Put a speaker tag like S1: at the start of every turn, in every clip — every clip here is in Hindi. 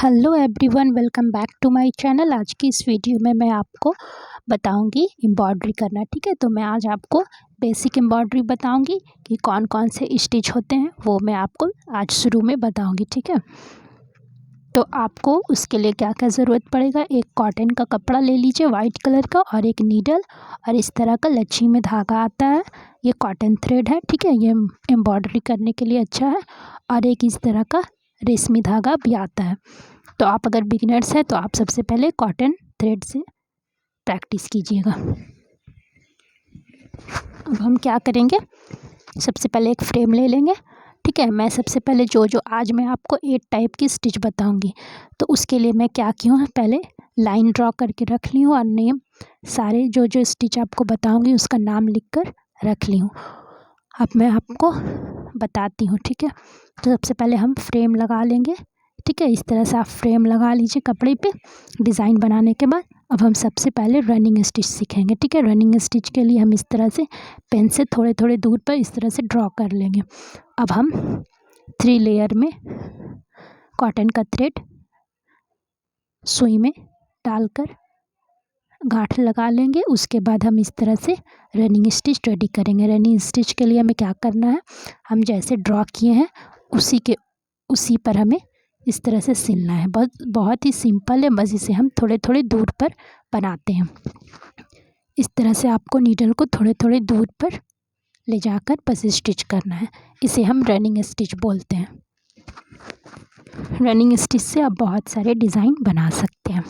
S1: Hello everyone, welcome back to my channel. आज की इस वीडियो में मैं आपको बताऊंगी एम्ब्रॉयडरी करना। ठीक है, तो मैं आज आपको बेसिक एम्ब्रॉयडरी बताऊंगी कि कौन कौन से स्टिच होते हैं, वो मैं आपको आज शुरू में बताऊंगी। ठीक है, तो आपको उसके लिए क्या क्या ज़रूरत पड़ेगा। एक कॉटन का कपड़ा ले लीजिए वाइट कलर का, और एक नीडल, और इस तरह का लच्छी में धागा आता है, ये कॉटन थ्रेड है। ठीक है, ये एम्ब्रॉयडरी करने के लिए अच्छा है। और एक इस तरह का रेशमी धागा भी आता है। तो आप अगर बिगिनर्स हैं तो आप सबसे पहले कॉटन थ्रेड से प्रैक्टिस कीजिएगा। अब हम क्या करेंगे, सबसे पहले एक फ्रेम ले लेंगे। ठीक है, मैं सबसे पहले जो आज मैं आपको 8 टाइप की स्टिच बताऊंगी, तो उसके लिए मैं क्या की हूँ, पहले लाइन ड्रॉ करके रख ली हूँ और नेम सारे जो स्टिच आपको बताऊंगी उसका नाम लिख कर रख ली हूँ। अब मैं आपको बताती हूँ। ठीक है, तो सबसे पहले हम फ्रेम लगा लेंगे। ठीक है, इस तरह से आप फ्रेम लगा लीजिए कपड़े पे डिज़ाइन बनाने के बाद। अब हम सबसे पहले रनिंग स्टिच सीखेंगे। ठीक है, रनिंग स्टिच के लिए हम इस तरह से पेन से थोड़े थोड़े दूर पर इस तरह से ड्रॉ कर लेंगे। अब हम 3 लेयर में कॉटन का थ्रेड सुई में डालकर गांठ लगा लेंगे। उसके बाद हम इस तरह से रनिंग स्टिच रेडी करेंगे। रनिंग स्टिच के लिए हमें क्या करना है, हम जैसे ड्रॉ किए हैं उसी पर हमें इस तरह से सिलना है। बहुत ही सिंपल है, बस इसे हम थोड़े थोड़े दूर पर बनाते हैं। इस तरह से आपको नीडल को थोड़े थोड़े दूर पर ले जाकर बस स्टिच करना है। इसे हम रनिंग स्टिच बोलते हैं। रनिंग स्टिच से आप बहुत सारे डिज़ाइन बना सकते हैं।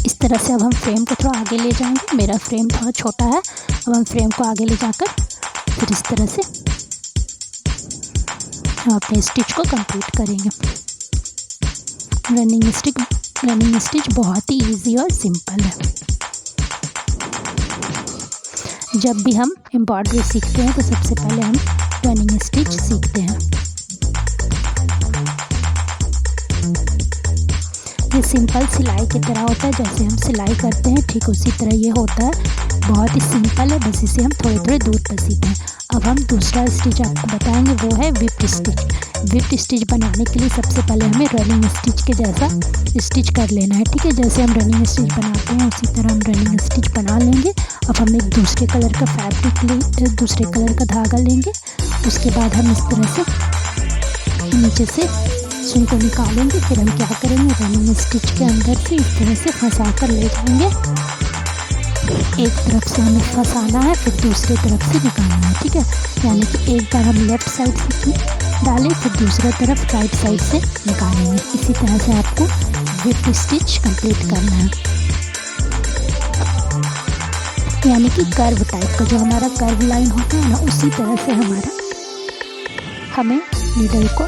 S1: इस तरह से अब हम फ्रेम को थोड़ा आगे ले जाएंगे। मेरा फ्रेम थोड़ा छोटा है, अब हम फ्रेम को आगे ले जाकर फिर इस तरह से हम अपने स्टिच को कंप्लीट करेंगे। रनिंग स्टिच बहुत ही इजी और सिंपल है। जब भी हम एम्ब्रॉयडरी सीखते हैं तो सबसे पहले हम रनिंग स्टिच सीखते हैं। ये सिंपल सिलाई की तरह होता है, जैसे हम सिलाई करते हैं ठीक उसी तरह ये होता है। बहुत ही सिंपल है, बस इसे हम थोड़े थोड़े दूर पर सीखते हैं। अब हम दूसरा स्टिच आपको बताएंगे, वो है विप्ड स्टिच। विप्ड स्टिच बनाने के लिए सबसे पहले हमें रनिंग स्टिच के जैसा स्टिच कर लेना है। ठीक है, जैसे हम रनिंग स्टिच बनाते हैं उसी तरह हम रनिंग स्टिच बना लेंगे। अब हम एक दूसरे कलर का फैब्रिक दूसरे कलर का धागा लेंगे। उसके बाद हम इस तरह से नीचे से सुई को निकालेंगे। फिर हम क्या करेंगे, रनिंग स्टिच के अंदर से इस तरह से फंसा कर ले जाएंगे। एक तरफ से हमें फंसाना है, फिर दूसरी तरफ से निकालना है। ठीक है, यानी कि एक बार हम लेफ़्ट साइड से डालें, फिर दूसरी तरफ राइट साइड से निकालेंगे। इसी तरह से आपको विप्ड स्टिच कंप्लीट करना है। यानी कि कर्व टाइप का जो हमारा कर्व लाइन होता है ना, उसी तरह से हमें नीडल को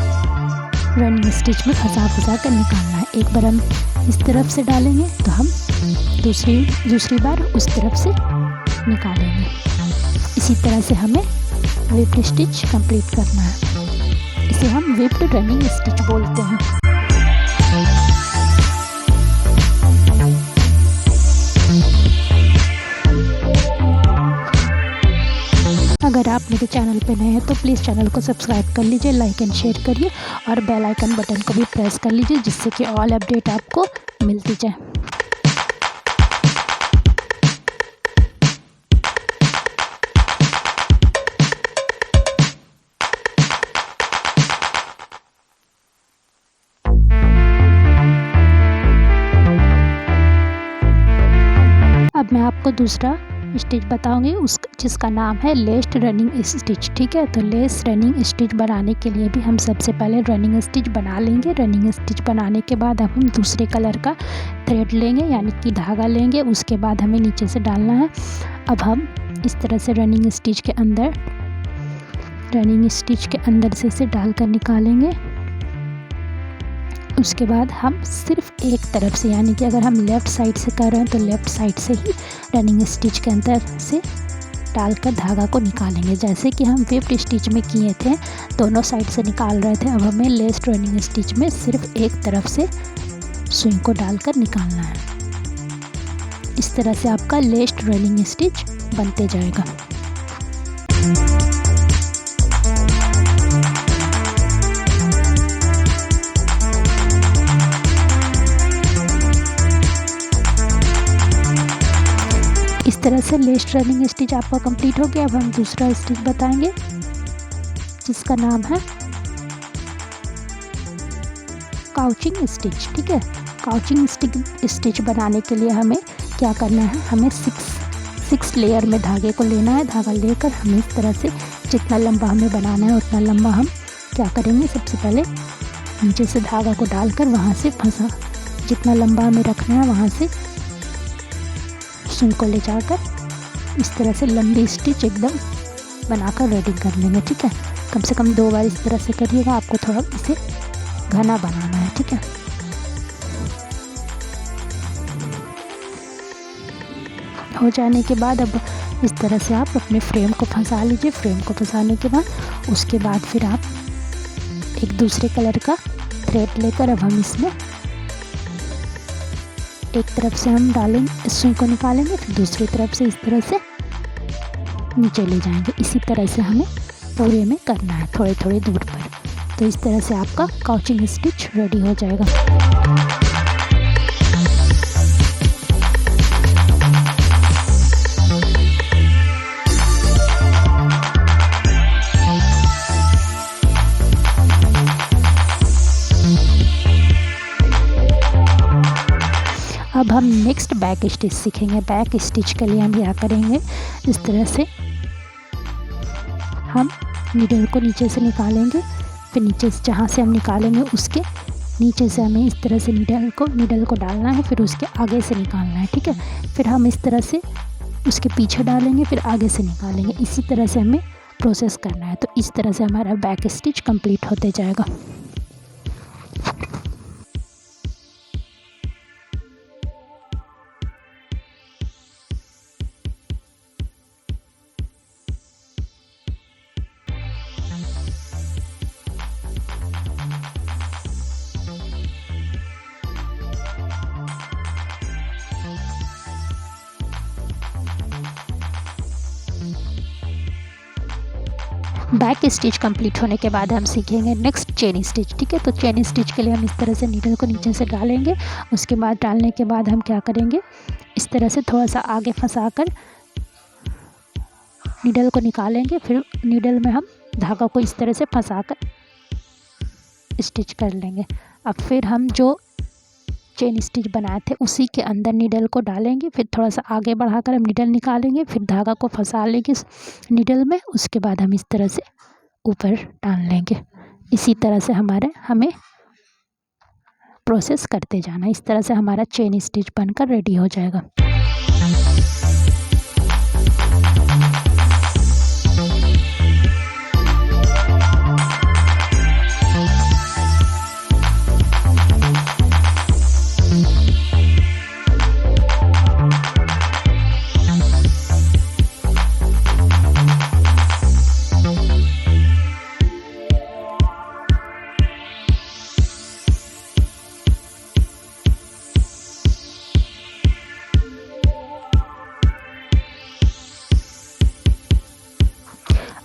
S1: रनिंग स्टिच में फंसा कर निकालना है। एक बार हम इस तरफ से डालेंगे तो हम दूसरी बार उस तरफ से निकालेंगे। इसी तरह से हमें विप्ड स्टिच कंप्लीट करना है। इसे हम विप्ड रनिंग स्टिच बोलते हैं। अगर आप मेरे चैनल पे नए हैं तो प्लीज़ चैनल को सब्सक्राइब कर लीजिए, लाइक एंड शेयर करिए, और बेल आइकन बटन को भी प्रेस कर लीजिए, जिससे कि ऑल अपडेट आपको मिलती जाए। अब मैं आपको दूसरा स्टिच बताऊंगी जिसका नाम है लेस्ड रनिंग स्टिच। ठीक है, तो लेस रनिंग स्टिच बनाने के लिए भी हम सबसे पहले रनिंग स्टिच बना लेंगे। रनिंग स्टिच बनाने के बाद अब हम दूसरे कलर का थ्रेड लेंगे, यानी कि धागा लेंगे। उसके बाद हमें नीचे से डालना है। अब हम इस तरह से रनिंग स्टिच के अंदर से इसे डालकर निकालेंगे। उसके बाद हम सिर्फ एक तरफ से, यानी कि अगर हम लेफ़्ट साइड से कर रहे हैं तो लेफ़्ट साइड से ही रनिंग स्टिच के अंदर से डालकर धागा को निकालेंगे, जैसे कि हम विप्ड स्टिच में किए थे, दोनों साइड से निकाल रहे थे। अब हमें लेस्ड रनिंग स्टिच में सिर्फ एक तरफ से सुई को डालकर निकालना है। इस तरह से आपका लेस्ट रनिंग स्टिच बनते जाएगा। इस तरह से लेस्ट रनिंग स्टिच आपका कंप्लीट हो गया। अब हम दूसरा स्टिच बताएंगे जिसका नाम है काउचिंग स्टिच। ठीक है, काउचिंग स्टिच बनाने के लिए हमें क्या करना है, हमें सिक्स लेयर में धागे को लेना है। धागा लेकर हमें इस तरह से जितना लंबा हमें बनाना है उतना लंबा हम क्या करेंगे, सबसे पहले नीचे से धागा को डालकर वहाँ से फंसा, जितना लंबा हमें रखना है वहाँ से सुई को ले जाकर इस तरह से लंबी स्टिच एकदम बनाकर रेडी कर लेंगे। ठीक है, कम से कम 2 बार इस तरह से करिएगा, आपको थोड़ा इसे घना बनाना है। ठीक है, हो जाने के बाद अब इस तरह से आप अपने फ्रेम को फंसा लीजिए। फ्रेम को फंसाने के बाद उसके बाद फिर आप एक दूसरे कलर का थ्रेड लेकर अब हम इसमें एक तरफ से हम डालेंगे, सुई को निकालेंगे, फिर दूसरी तरफ से इस तरह से नीचे ले जाएंगे। इसी तरह से हमें पूरे में करना है, थोड़े थोड़े दूर पर। तो इस तरह से आपका काउचिंग स्टिच रेडी हो जाएगा। अब हम नेक्स्ट बैक स्टिच सीखेंगे। बैक स्टिच के लिए हम क्या करेंगे, इस तरह से हम नीडल को नीचे से निकालेंगे, फिर नीचे से जहाँ से हम निकालेंगे उसके नीचे से हमें इस तरह से नीडल को डालना है, फिर उसके आगे से निकालना है। ठीक है, फिर हम इस तरह से उसके पीछे डालेंगे, फिर आगे से निकालेंगे। इसी तरह से हमें प्रोसेस करना है। तो इस तरह से हमारा बैक स्टिच कंप्लीट होते जाएगा। बैक स्टिच कंप्लीट होने के बाद हम सीखेंगे नेक्स्ट चेन स्टिच। ठीक है, तो चेन स्टिच के लिए हम इस तरह से नीडल को नीचे से डालेंगे। उसके बाद डालने के बाद हम क्या करेंगे, इस तरह से थोड़ा सा आगे फंसाकर नीडल को निकालेंगे, फिर नीडल में हम धागा को इस तरह से फंसाकर स्टिच कर लेंगे। अब फिर हम जो चेन स्टिच बनाए थे उसी के अंदर नीडल को डालेंगे, फिर थोड़ा सा आगे बढ़ाकर हम नीडल निकालेंगे, फिर धागा को फंसा लेंगे नीडल में। उसके बाद हम इस तरह से ऊपर डाल लेंगे। इसी तरह से हमें प्रोसेस करते जाना। इस तरह से हमारा चेन स्टिच बनकर रेडी हो जाएगा।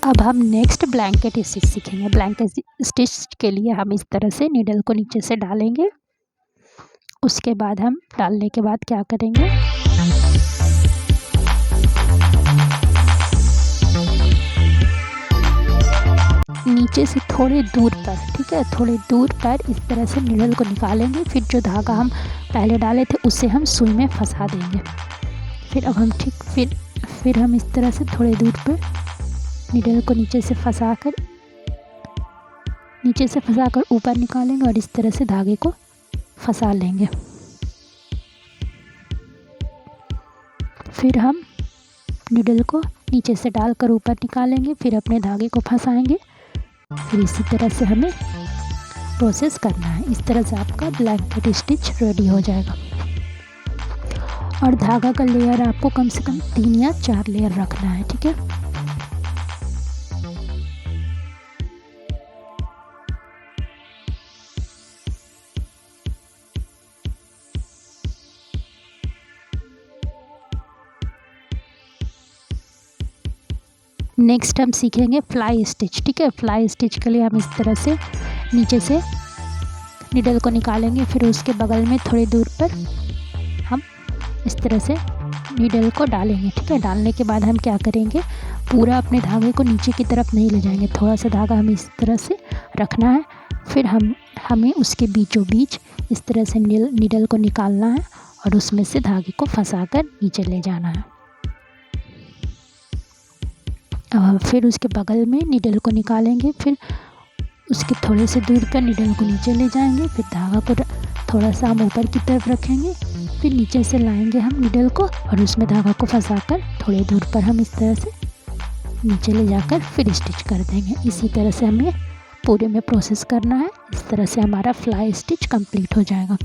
S1: अब हम नेक्स्ट ब्लैंकेट स्टिच सीखेंगे। ब्लैंकेट स्टिच के लिए हम इस तरह से नीडल को नीचे से डालेंगे। उसके बाद हम डालने के बाद क्या करेंगे, नीचे से थोड़े दूर पर, ठीक है, थोड़े दूर पर इस तरह से नीडल को निकालेंगे। फिर जो धागा हम पहले डाले थे उसे हम सुई में फंसा देंगे। फिर अब हम फिर हम इस तरह से थोड़े दूर पर नीडल को नीचे से फंसाकर ऊपर निकालेंगे और इस तरह से धागे को फंसा लेंगे। फिर हम नीडल को नीचे से डालकर ऊपर निकालेंगे, फिर अपने धागे को फंसाएंगे। फिर इसी तरह से हमें प्रोसेस करना है। इस तरह से आपका ब्लैंकेट स्टिच रेडी हो जाएगा। और धागा का लेयर आपको कम से कम 3 या 4 लेयर रखना है। ठीक है, नेक्स्ट हम सीखेंगे फ्लाई स्टिच। ठीक है, फ्लाई स्टिच के लिए हम इस तरह से नीचे से नीडल को निकालेंगे, फिर उसके बगल में थोड़ी दूर पर हम इस तरह से नीडल को डालेंगे। ठीक है, डालने के बाद हम क्या करेंगे, पूरा अपने धागे को नीचे की तरफ नहीं ले जाएंगे, थोड़ा सा धागा हमें इस तरह से रखना है। फिर हमें उसके बीचों बीच इस तरह से नीडल को निकालना है और उसमें से धागे को फंसाकर नीचे ले जाना है। फिर उसके बगल में नीडल को निकालेंगे, फिर उसके थोड़े से दूर पर नीडल को नीचे ले जाएंगे, फिर धागा को थोड़ा सा हम ऊपर की तरफ रखेंगे, फिर नीचे से लाएंगे हम नीडल को और उसमें धागा को फंसाकर थोड़े दूर पर हम इस तरह से नीचे ले जाकर फिर स्टिच कर देंगे। इसी तरह से हमें पूरे में प्रोसेस करना है। इस तरह से हमारा फ्लाई स्टिच कंप्लीट हो जाएगा।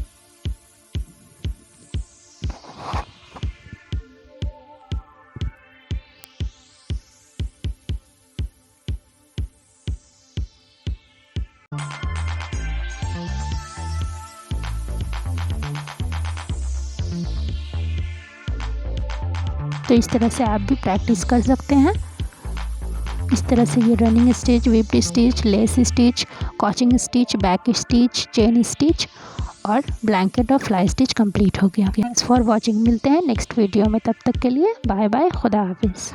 S1: तो इस तरह से आप भी प्रैक्टिस कर सकते हैं। इस तरह से ये running stitch, whipped stitch, less stitch, coaching stitch, back stitch, chain stitch और ब्लैंकेट और फ्लाई स्टिच कंप्लीट हो गया। Thanks for watching. मिलते हैं नेक्स्ट वीडियो में, तब तक के लिए बाय बाय, खुदा हाफिज़।